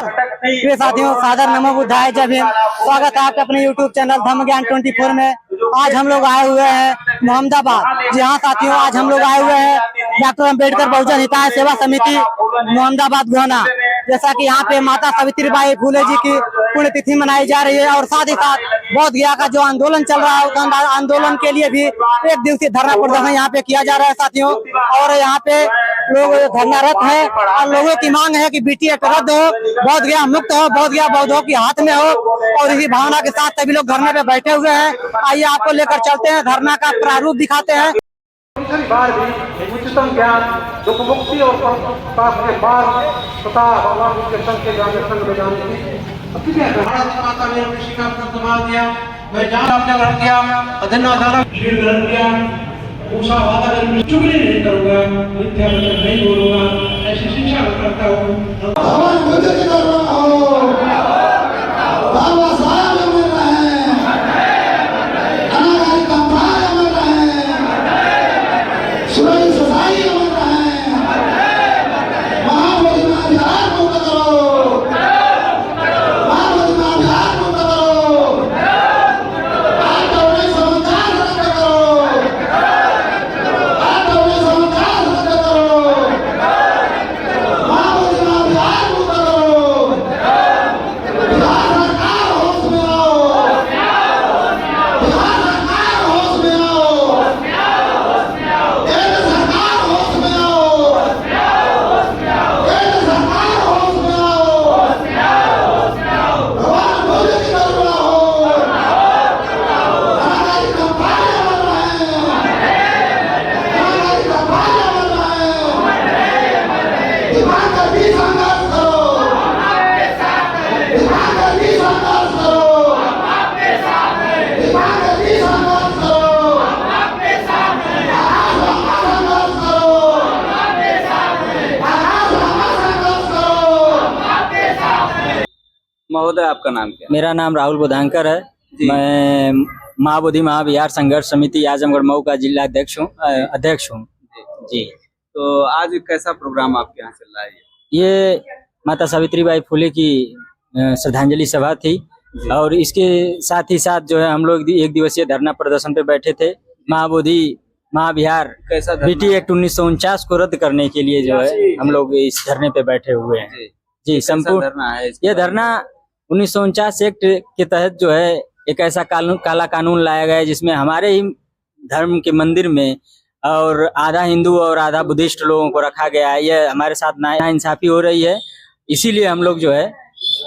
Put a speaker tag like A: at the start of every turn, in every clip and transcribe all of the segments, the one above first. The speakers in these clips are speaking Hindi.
A: प्रिय साथियों, सादर नमो बुद्धाय, जय भीम। स्वागत है आपका अपने YouTube चैनल धम्म ज्ञान 24 में। आज हम लोग आए हुए हैं मोहम्मदाबाद। जी हाँ साथियों, आज हम लोग आए हुए हैं डॉक्टर अम्बेडकर बहुजन हिताय सेवा समिति मोहम्मदाबाद गोहना। जैसा कि यहाँ पे माता सावित्रीबाई फुले जी की पुण्यतिथि मनाई जा रही है और साथ ही साथ बोध गया का जो आंदोलन चल रहा है उस आंदोलन के लिए भी एक दिवसीय धरना प्रदर्शन यहाँ पे किया जा रहा है साथियों। और यहाँ पे लोग धरनारत है और लोगों की मांग है कि बीटी एक्ट रद्द हो, बोध गया मुक्त हो, बोध गया बौद्धों की हाथ में हो। और इसी भावना के साथ सभी लोग धरने पे बैठे हुए हैं। आइए आपको लेकर चलते हैं, धरना का प्रारूप दिखाते हैं।
B: बार भी उच्चतम ज्ञान दुख मुक्ति और पाप के मार्ग तथा भगवान के संग के जाने संग में जाने की भारत माता ने ऋषि का प्रतिमान दिया। मैं जान आपने ग्रहण किया, अधीन शील ग्रहण किया, उषा वादा चुगली नहीं करूंगा, मिथ्या वचन नहीं बोलूंगा, ऐसी शिक्षा करता हूँ। भगवान बुद्ध की तरफ आओ, बाबा साहब मिल रहे हैं, अनागारी कंपाय मिल रहे हैं, सुरई ससाई मिल रहे हैं, महाबोधि महाविहार मुक्त करो, महाबोधि महाविहार मुक्त करो, आज उन्हें समाचार रद्द करो, आज उन्हें समाचार रद्द करो, महाबोधि महाविहार मुक्त करो, बिहार सरकार होश में आओ, बिहार सरकार होश में आओ, केंद्र सरकार होश में आओ, केंद्र सरकार होश में आओ, भगवान बुद्ध की तरफ आओ, अनागारी कंपाय बन रहे हैं, अनागारी कंपाय बन रहे हैं, दिमाग का भी संघर्ष करो, दिमाग का भी संघर्ष करो, दिमाग का भी संघर्ष करो, आकाश लंबा संघर्ष करो, आकाश लंबा संघर्ष करो।
C: महोदय, आपका नाम क्या
A: मेरा नाम राहुल बुधांकर है। मैं महाबोधि महाविहार संघर्ष समिति आजमगढ़ मऊ का जिला अध्यक्ष हूँ जी।
C: तो आज कैसा प्रोग्राम आपके यहाँ चल रहा है?
A: ये माता सावित्रीबाई फुले की श्रद्धांजलि सभा थी और इसके साथ ही साथ जो है हम लोग एक दिवसीय धरना प्रदर्शन पे बैठे थे। महाबोधि महाविहार
C: कैसा धरना?
A: बीटी एक्ट 1949 को रद्द करने के लिए जो है हम लोग इस धरने पे बैठे हुए हैं जी।
C: कैसा
A: संपूर्ण
C: धरना है?
A: ये धरना 1949 एक्ट के तहत जो है एक ऐसा काला कानून लाया गया है जिसमें हमारे ही धर्म के मंदिर में और आधा हिंदू और आधा बुद्धिस्ट लोगों को रखा गया है। ये हमारे साथ नाइंसाफी हो रही है, इसीलिए हम लोग जो है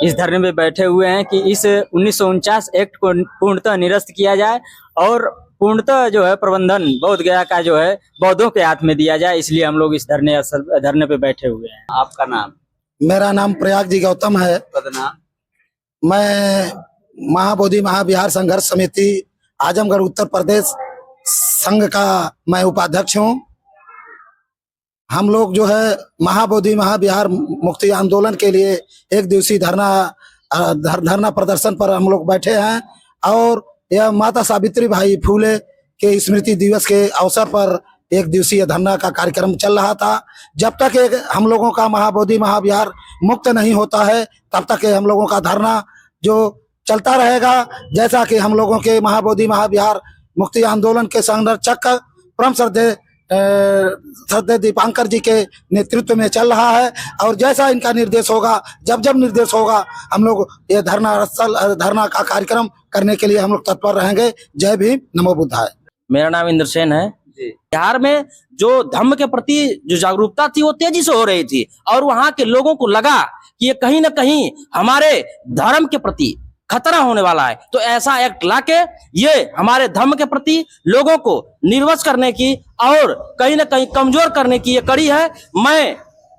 A: इस धरने में बैठे हुए हैं कि इस 1949 एक्ट को पूर्णतः निरस्त किया जाए और पूर्णतः जो है प्रबंधन बोध गया का जो है बौद्धों के हाथ में दिया जाए। इसलिए हम लोग इस धरने पे बैठे हुए हैं।
C: आपका नाम?
D: मेरा नाम प्रयाग जी गौतम है।
C: बदनाम?
D: मैं महाबोधि महाविहार संघर्ष समिति आजमगढ़ उत्तर प्रदेश संघ का मैं उपाध्यक्ष हूँ। हम लोग जो है महाबोधि महाविहार मुक्ति आंदोलन के लिए एक दिवसीय धरना प्रदर्शन पर हम लोग बैठे हैं और यह माता सावित्रीबाई फुले के स्मृति दिवस के अवसर पर एक दिवसीय धरना का कार्यक्रम चल रहा था। जब तक हम लोगों का महाबोधि महाविहार मुक्त नहीं होता है तब तक हम लोगों का धरना जो चलता रहेगा। जैसा कि हम लोगों के महाबोधि महाविहार मुक्ति आंदोलन के संरक्षक परम श्रद्धेय दीपांकर जी के नेतृत्व में चल रहा है और जैसा इनका निर्देश होगा, जब निर्देश होगा, हम लोग ये धरना का कार्यक्रम करने के लिए हम लोग तत्पर रहेंगे। जय भीम, नमो बुद्धाय।
A: मेरा नाम इंद्रसेन है।
E: बिहार में जो धर्म के प्रति जो जागरूकता थी वो तेजी से हो रही थी और वहां के लोगों को लगा कि ये कहीं ना कहीं हमारे धर्म के प्रति खतरा होने वाला है। तो ऐसा एक्ट लाके ये हमारे धर्म के प्रति लोगों को निर्वस्त्र करने की और कहीं ना कहीं कमजोर करने की ये कड़ी है। मैं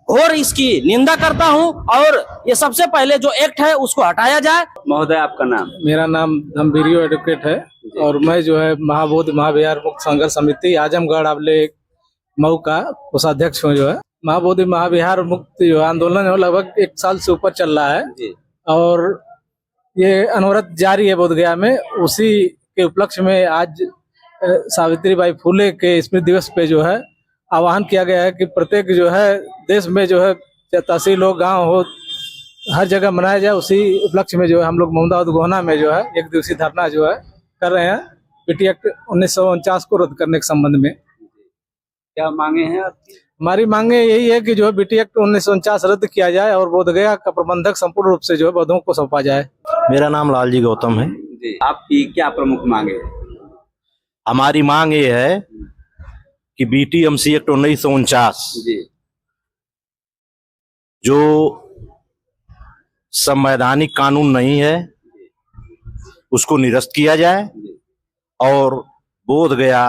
E: और इसकी निंदा करता हूं और ये सबसे पहले जो एक्ट है उसको हटाया जाए।
C: महोदय, आपका नाम?
B: मेरा नाम धम्बीरियो एडवोकेट है और मैं जो है महाबोधि महाविहार मुक्त संघर्ष समिति आजमगढ़ अवले मऊ का कोषाध्यक्ष हूँ। जो है महाबोधि महाविहार मुक्त जो आंदोलन है लगभग 1 साल से ऊपर चल रहा है और ये अनवरत जारी है बोध गया में। उसी के उपलक्ष्य में आज सावित्रीबाई फुले के स्मृति दिवस पे जो है आह्वान किया गया है कि प्रत्येक जो है देश में जो है तहसील हो, गांव हो,
F: हर जगह मनाया जाए, उसी उपलक्ष्य में जो है हम लोग मोहम्मदाबाद गोहना में जो है एक दिवसीय धरना जो है कर रहे हैं बीटी एक्ट 1949 को रद्द करने के संबंध में।
C: क्या मांगे हैं आपकी?
F: हमारी मांगे यही है कि जो है बीटी एक्ट 1949 रद्द किया जाए और बोधगया का प्रबंधक संपूर्ण रूप से जो है बौद्धों को सौंपा जाए।
G: मेरा नाम लालजी गौतम है।
C: जी, आपकी क्या प्रमुख मांगे हैं?
G: हमारी मांग ये है कि बीटीएमसी एक्ट 1949
C: जी
G: जो संवैधानिक कानून नहीं है उसको निरस्त किया जाए और बोध गया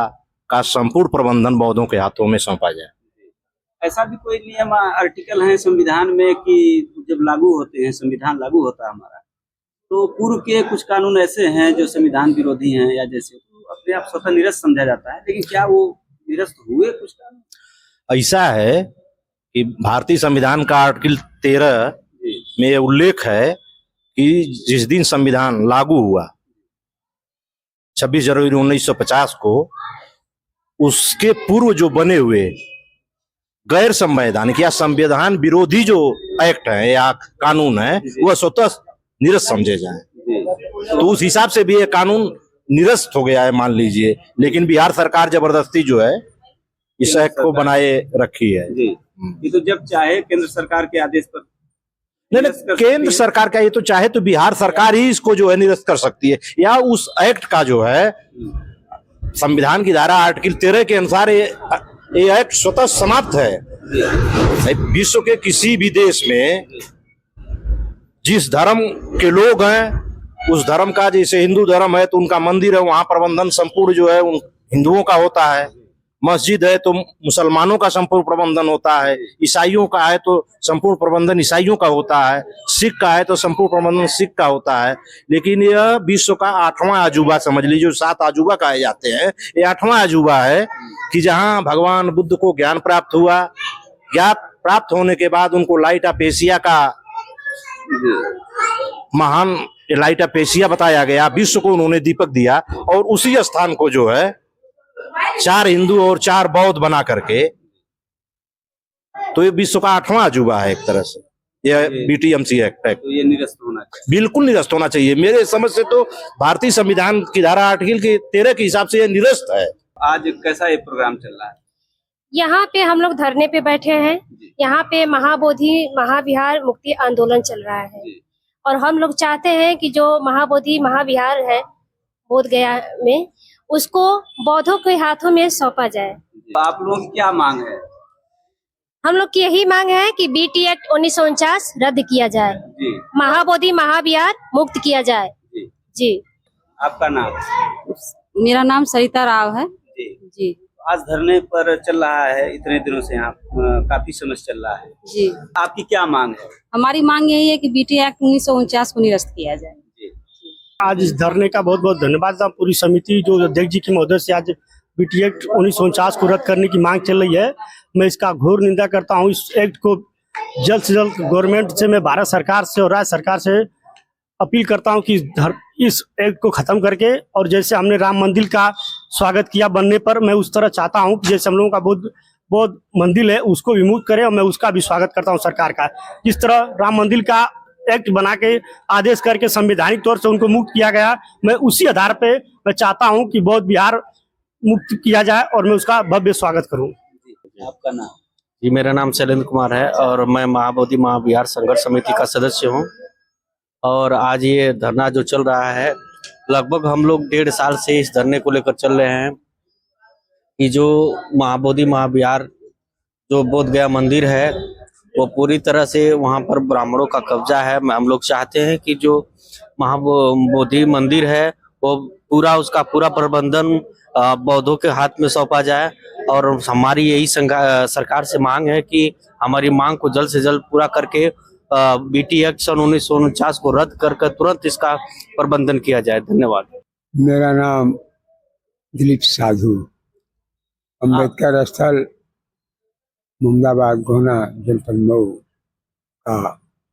G: का संपूर्ण प्रबंधन बौद्धों के हाथों में सौंपा जाए।
C: ऐसा भी कोई नियम आर्टिकल है संविधान में कि जब लागू होते हैं, संविधान लागू होता है हमारा, तो पूर्व के कुछ कानून ऐसे हैं जो संविधान विरोधी हैं या जैसे तो अपने आप स्वतः निरस्त समझा जाता है, लेकिन क्या वो निरस्त हुए कुछ कानून?
G: ऐसा है कि भारतीय संविधान का आर्टिकल 13 में ये उल्लेख है कि जिस दिन संविधान लागू हुआ 26 जनवरी 1950 को, उसके पूर्व जो बने हुए गैर संवैधानिक या संविधान विरोधी जो एक्ट है या कानून है वह स्वतः निरस्त समझे जाएं। तो उस हिसाब से भी ये कानून निरस्त हो गया है मान लीजिए, लेकिन बिहार सरकार जबरदस्ती जो है इस एक्ट को बनाए रखी है।
C: जी, ये तो जब चाहे केंद्र सरकार के आदेश पर
G: नहीं, केंद्र सरकार का ये तो चाहे तो बिहार सरकार ही इसको जो है निरस्त कर सकती है, या उस एक्ट का जो है संविधान की धारा आर्टिकल 13 के अनुसार ये एक्ट स्वतः समाप्त है। विश्व के किसी भी देश में जिस धर्म के लोग हैं उस धर्म का, जैसे हिंदू धर्म है तो उनका मंदिर है, वहां प्रबंधन संपूर्ण जो है उन हिंदुओं का होता है। मस्जिद है तो मुसलमानों का संपूर्ण प्रबंधन होता है। ईसाइयों का है तो संपूर्ण प्रबंधन ईसाइयों का होता है। सिख का है तो संपूर्ण प्रबंधन सिख का होता है। लेकिन यह विश्व का 8वां अजूबा समझ लीजिए, 7 अजूबा कहे जाते हैं, ये 8वां अजूबा है कि जहां भगवान बुद्ध को ज्ञान प्राप्त हुआ। ज्ञान प्राप्त होने के बाद उनको लाइट ऑफ एशिया का महान लाइट ऑफ एशिया बताया गया, विश्व को उन्होंने दीपक दिया, और उसी स्थान को जो है 4 हिंदू और 4 बौद्ध बना करके, तो ये विश्व का 8वां अजूबा है एक तरह से यह बीटीएमसी एक्ट है।
C: तो ये निरस्त होना चाहिए,
G: बिल्कुल निरस्त होना चाहिए। मेरे समझ से तो भारतीय संविधान की धारा आर्टिकल के 13 के हिसाब से यह निरस्त है।
C: आज कैसा ये प्रोग्राम चल रहा है?
H: यहाँ पे हम लोग धरने पे बैठे हैं। यहाँ पे महाबोधि महाविहार मुक्ति आंदोलन चल रहा है और हम लोग चाहते हैं कि जो महाबोधि महाविहार है बोध गया में, उसको बौद्धों के हाथों में सौंपा जाए।
C: आप लोगों की क्या मांग है?
H: हम लोग की यही मांग है कि बीटी एक्ट 1949 रद्द किया जाए, महाबोधि महाविहार मुक्त किया जाए। जी।
C: आपका नाम?
I: मेरा नाम सरिता राव है। जी।
C: आज धरने पर चल रहा है, इतने दिनों से यहाँ काफी समय चल रहा है।
I: जी।
C: आपकी क्या मांग है?
I: हमारी मांग यही है कि बीटी एक्ट 1949 को निरस्त किया जाए।
J: आज इस धरने का बहुत बहुत धन्यवाद। पूरी समिति जो अध्यक्ष जी की मदद से आज बीटी एक्ट 1949 को रद्द करने की मांग चल रही है, मैं इसका घोर निंदा करता हूं। इस एक्ट को जल्द से जल्द गवर्नमेंट से, मैं भारत सरकार से और राज्य सरकार से अपील करता हूं कि इस एक्ट को खत्म करके, और जैसे हमने राम मंदिर का स्वागत किया बनने पर, मैं उस तरह चाहता हूं कि जैसे हम लोगों का बहुत मंदिर है उसको विमुक्त करें, और मैं उसका भी स्वागत करता हूं सरकार का। जिस तरह राम मंदिर का एक्ट बना के आदेश करके संवैधानिक तौर से उनको मुक्त किया गया, मैं उसी आधार पे मैं चाहता हूं कि बौद्ध विहार मुक्त किया जाए और मैं उसका भव्य स्वागत करूं।
C: आपका नाम?
E: जी, मेरा नाम शैलेंद्र कुमार है और मैं महाबोधि महाविहार संघर्ष समिति का सदस्य हूं। और आज ये धरना जो चल रहा है, लगभग हम लोग 1.5 साल से इस धरने को लेकर चल रहे हैं कि जो महाबोधि महाविहार जो बोध गया मंदिर है वो पूरी तरह से वहाँ पर ब्राह्मणों का कब्जा है। हम लोग चाहते हैं कि जो महाबोधि मंदिर है वो पूरा उसका पूरा प्रबंधन बौद्धों के हाथ में सौंपा जाए, और हमारी यही सरकार से मांग है कि हमारी मांग को जल्द से जल्द पूरा करके बीटी एक्ट सन 1949 को रद्द कर तुरंत इसका प्रबंधन किया जाए। धन्यवाद।
K: मेरा नाम दिलीप साधु, अम्बेडकर स्थल मोहम्मदाबाद गोहना जनपद मऊ का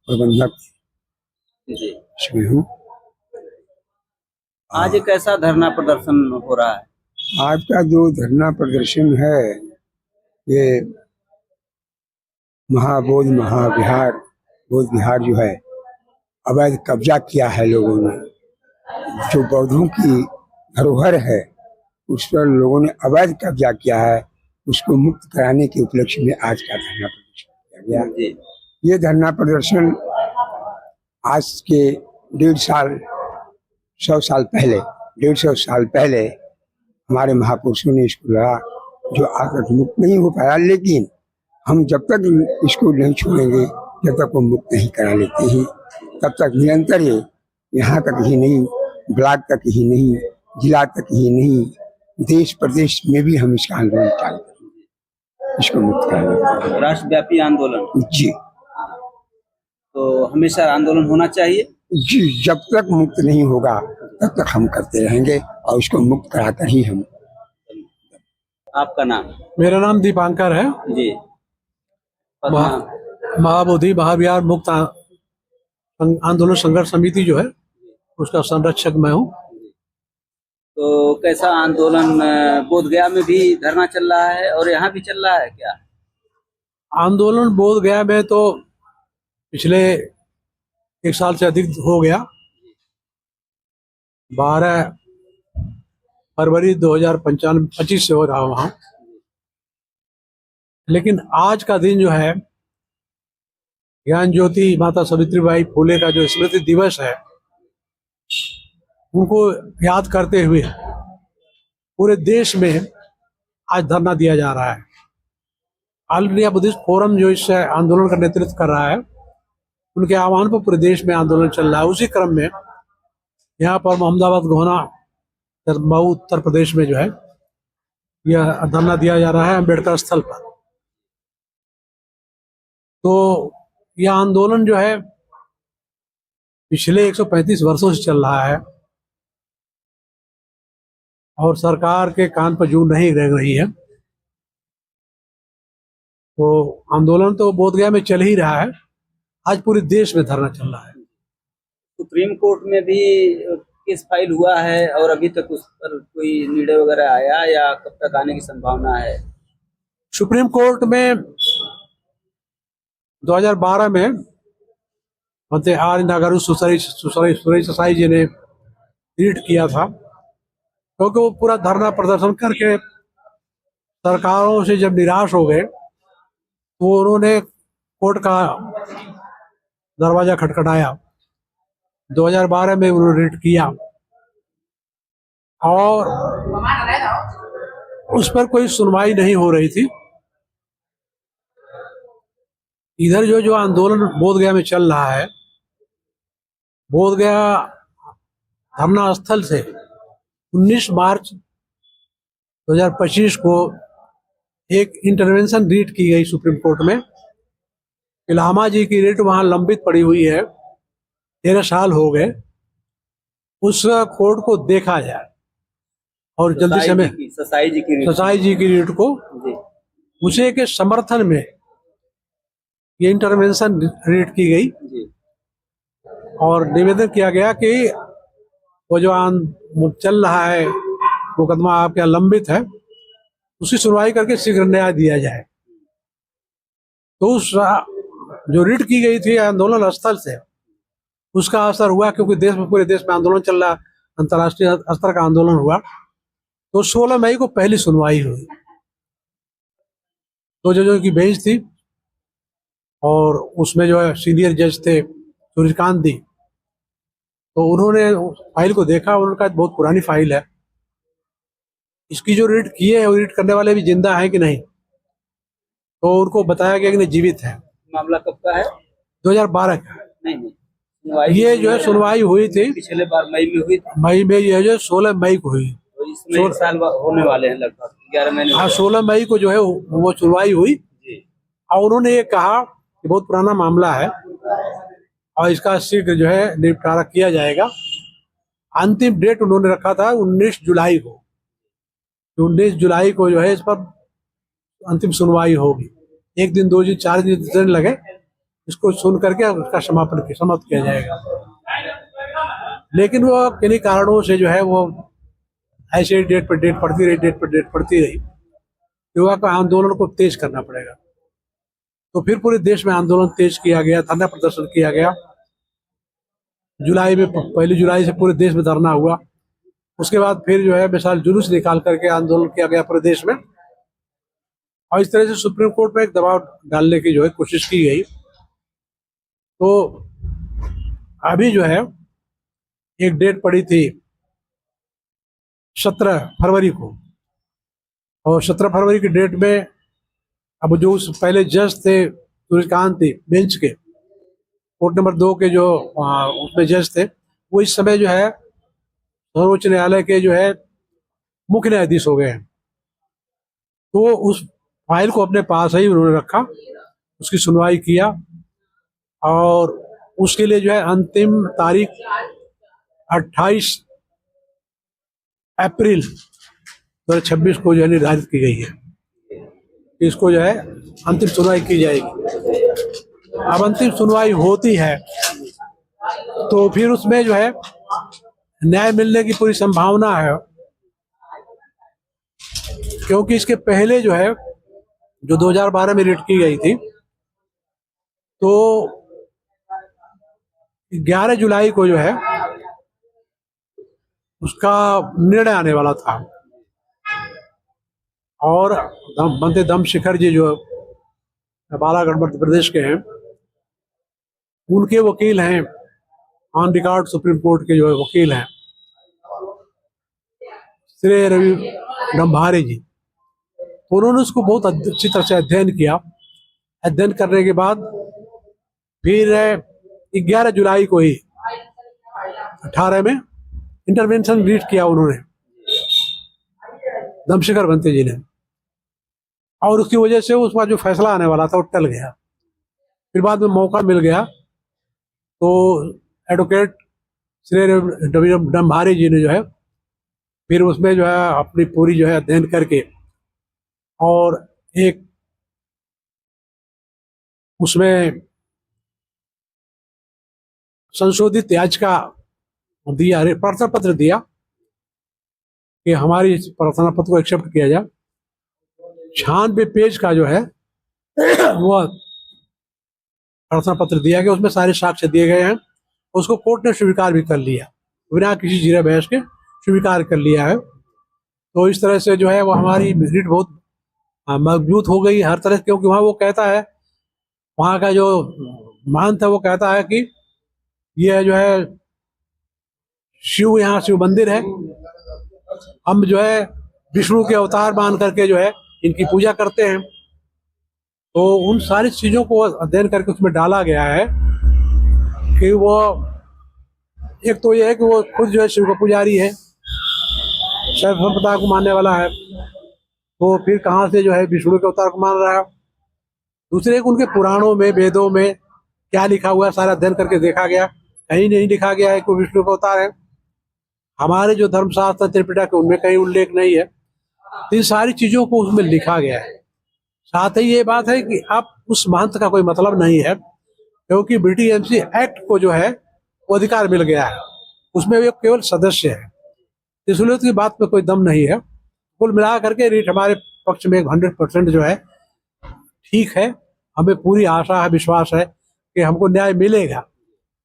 K: प्रबंधक इसमें हूँ।
C: आज कैसा धरना प्रदर्शन हो रहा है?
K: आज का जो धरना प्रदर्शन है ये महाबोध महाविहार बोध विहार जो है अवैध कब्जा किया है लोगों ने। जो बौद्धों की धरोहर है उस पर लोगों ने अवैध कब्जा किया है, उसको मुक्त कराने के उपलक्ष्य में आज का धरना प्रदर्शन किया गया। ये धरना प्रदर्शन आज के 150 साल पहले हमारे महापुरुषों ने इसको लड़ा, जो आज तक मुक्त नहीं हो पाया। लेकिन हम जब तक इसको नहीं छोड़ेंगे, जब तक वो मुक्त नहीं करा लेते हैं, तब तक निरंतर ये यहाँ तक ही नहीं, ब्लॉक तक ही नहीं, जिला तक ही नहीं, देश प्रदेश में भी हम इसका आंदोलन चालू करेंगे, इसको मुक्त कराने।
C: राष्ट्रव्यापी आंदोलन
K: जी,
C: तो हमेशा आंदोलन होना चाहिए
K: जी। जब तक मुक्त नहीं होगा तब तक हम करते रहेंगे और इसको मुक्त कराकर ही हम।
C: आपका नाम?
F: मेरा नाम दीपांकर है।
C: जी।
F: महाबोधि महाविहार मुक्त आंदोलन संघर्ष समिति जो है उसका संरक्षक मैं हूँ।
C: तो कैसा आंदोलन बोधगया में भी धरना चल रहा है और यहाँ भी चल रहा है क्या?
F: आंदोलन बोधगया में तो पिछले 1 साल से अधिक हो गया। 12 फरवरी 2025 से हो रहा वहां। लेकिन आज का दिन जो है ज्ञान ज्योति माता सावित्रीबाई फुले का जो स्मृति दिवस है, उनको याद करते हुए पूरे देश में आज धरना दिया जा रहा है। ऑल इंडिया बुद्धिस्ट फोरम जो इस आंदोलन का नेतृत्व कर रहा है, उनके आह्वान पर पूरे देश में आंदोलन चल रहा है। उसी क्रम में यहाँ पर मोहम्मदाबाद गोहना मऊ उत्तर प्रदेश में जो है यह धरना दिया जा रहा है अम्बेडकर स्थल पर। तो यह आंदोलन जो है पिछले 135 वर्षों से चल रहा है और सरकार के कान पर जूं नहीं रह रही है। तो आंदोलन तो बोधगया में चल ही रहा है, आज पूरे देश में धरना चल रहा है।
C: सुप्रीम कोर्ट में भी केस फाइल हुआ है और अभी तक उस पर कोई निर्णय वगैरह आया या कब तक आने की संभावना है?
F: सुप्रीम कोर्ट में 2012 में मंत्री आर नागारू सुरेश साई जी ने रीट किया था, क्योंकि वो पूरा धरना प्रदर्शन करके सरकारों से जब निराश हो गए तो उन्होंने कोर्ट का दरवाजा खटखटाया। 2012 में उन्होंने रीट किया और उस पर कोई सुनवाई नहीं हो रही थी। इधर जो आंदोलन बोधगया में चल रहा है, बोधगया धरना स्थल से 19 मार्च 2025 को एक इंटरवेंशन रीट की गई सुप्रीम कोर्ट में। इलामा जी की रीट वहां लंबित पड़ी हुई है, 13 साल हो गए। उस कोर्ट को देखा जाए और जल्दी से में
C: ससाई जी की
F: रीट को उसे के समर्थन में ये इंटरवेंशन रीट की गई और निवेदन किया गया कि वो जो चल रहा है मुकदमा आपके लंबित है, उसकी सुनवाई करके शीघ्र न्याय दिया जाए। तो उस जो रीट की गई थी आंदोलन स्थल से, उसका असर हुआ, क्योंकि देश में पूरे देश में आंदोलन चल रहा, अंतर्राष्ट्रीय स्तर का आंदोलन हुआ। तो 16 मई को पहली सुनवाई हुई। तो जजों की बेंच थी और उसमें जो है सीनियर जज थे सूर्यकांत दी। तो उन्होंने फाइल को देखा, उन्होंने कहा बहुत पुरानी फाइल है, इसकी जो रीट किए हैं वो रीट करने वाले भी जिंदा है कि नहीं। तो उनको बताया गया कि नहीं, जीवित है।
C: मामला कब का है?
F: 2012 का।
C: नहीं,
F: ये जो है सुनवाई हुई थी
C: पिछले बार मई में हुई थी।
F: मई में, ये जो 16 मई को हुई।
C: तो इसमें 1 साल होने वाले हैं, लगभग 11 महीने।
F: हाँ, 16 मई को जो है वो सुनवाई हुई और उन्होंने ये कहा कि बहुत पुराना मामला है और इसका शीघ्र जो है निपटारा किया जाएगा। अंतिम डेट उन्होंने रखा था 19 जुलाई को। 19 जुलाई को जो है इस पर अंतिम सुनवाई होगी। 1 दिन 2 दिन 4 दिन लगे, इसको सुन करके उसका समाप्त किया जाएगा। लेकिन वो किन्हीं कारणों से जो है वो ऐसे डेट पर डेट पड़ती रही। युवा को आंदोलन को तेज करना पड़ेगा। तो फिर पूरे देश में आंदोलन तेज किया गया, धरना प्रदर्शन किया गया जुलाई में 1 जुलाई से पूरे देश में धरना हुआ। उसके बाद फिर जो है विशाल जुलूस निकाल करके आंदोलन किया गया पूरे देश में, और इस तरह से सुप्रीम कोर्ट में एक दबाव डालने की जो है कोशिश की गई। तो अभी जो है एक डेट पड़ी थी 17 फरवरी को, और 17 फरवरी की डेट में अब जो उस पहले जज थे सूर्यकांत बेंच के, कोर्ट नंबर 2 के जो उसमें जज थे, वो इस समय जो है सर्वोच्च न्यायालय के जो है मुख्य न्यायाधीश हो गए हैं। तो उस फाइल को अपने पास ही उन्होंने रखा, उसकी सुनवाई किया, और उसके लिए जो है अंतिम तारीख 28 अप्रैल 2026 को जो है निर्धारित की गई है। इसको जो है अंतिम सुनवाई की जाएगी। अब अंतिम सुनवाई होती है तो फिर उसमें जो है न्याय मिलने की पूरी संभावना है, क्योंकि इसके पहले जो है जो 2012 में रिट की गई थी, तो 11 जुलाई को जो है उसका निर्णय आने वाला था, और बनते दमशेखर जी जो बालागढ़ मध्य प्रदेश के हैं, उनके वकील हैं, ऑन रिकॉर्ड सुप्रीम कोर्ट के जो वकील हैं श्री रवि रंभारे जी, तो उन्होंने उसको बहुत अच्छी तरह से अध्ययन किया। अध्ययन करने के बाद फिर 11 जुलाई को ही 18 में इंटरवेंशन रीट किया उन्होंने, दमशेखर बनते जी ने, और उसकी वजह से उसका जो फैसला आने वाला था वो टल गया। फिर बाद में मौका मिल गया तो एडवोकेट श्री रवि रंभारे जी ने जो है फिर उसमें जो है अपनी पूरी जो है अध्ययन करके, और एक उसमें संशोधित याचिका दिया, प्रार्थना पत्र दिया कि हमारी इस प्रार्थना पत्र को एक्सेप्ट किया जाए। 96 पेज का जो है वो प्रार्थना पत्र दिया गया, उसमें सारे साक्ष्य दिए गए हैं। उसको कोर्ट ने स्वीकार भी कर लिया, बिना किसी जीरा बहस के स्वीकार कर लिया है। तो इस तरह से जो है वो हमारी रिट बहुत मजबूत हो गई हर तरह से, क्योंकि वहाँ वो कहता है, वहाँ का जो महंत है वो कहता है कि ये जो है शिव, यहाँ शिव मंदिर है, हम जो है विष्णु के अवतार मान करके जो है इनकी पूजा करते हैं। तो उन सारी चीजों को अध्ययन करके उसमें डाला गया है कि वो एक तो ये है कि वो खुद जो है शिव का पुजारी है, शैव संप्रदाय को मानने वाला है, तो फिर कहाँ से जो है विष्णु के अवतार को मान रहा है। दूसरे एक उनके पुराणों में, वेदों में क्या लिखा हुआ है सारा अध्ययन करके देखा गया, कहीं नहीं लिखा गया है कि विष्णु का अवतार है। हमारे जो धर्मशास्त्र त्रिपिटक उनमें कहीं उल्लेख नहीं है। इन सारी चीजों को उसमें लिखा गया है। साथ ही ये बात है कि आप उस महंत का कोई मतलब नहीं है, क्योंकि बीटीएमसी एक्ट को जो है वो अधिकार मिल गया है, उसमें वे केवल सदस्य है, इसलिए उसकी बात में कोई दम नहीं है। कुल मिला करके रीट हमारे पक्ष में 100% जो है ठीक है। हमें पूरी आशा है, विश्वास है कि हमको न्याय मिलेगा,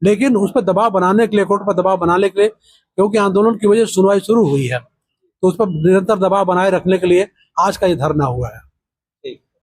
F: लेकिन उस पर दबाव बनाने के लिए, कोर्ट पर दबाव बनाने के लिए, क्योंकि आंदोलन की वजह से सुनवाई शुरू हुई है, तो उस पर निरंतर दबाव बनाए रखने के लिए आज का ये धरना हुआ है।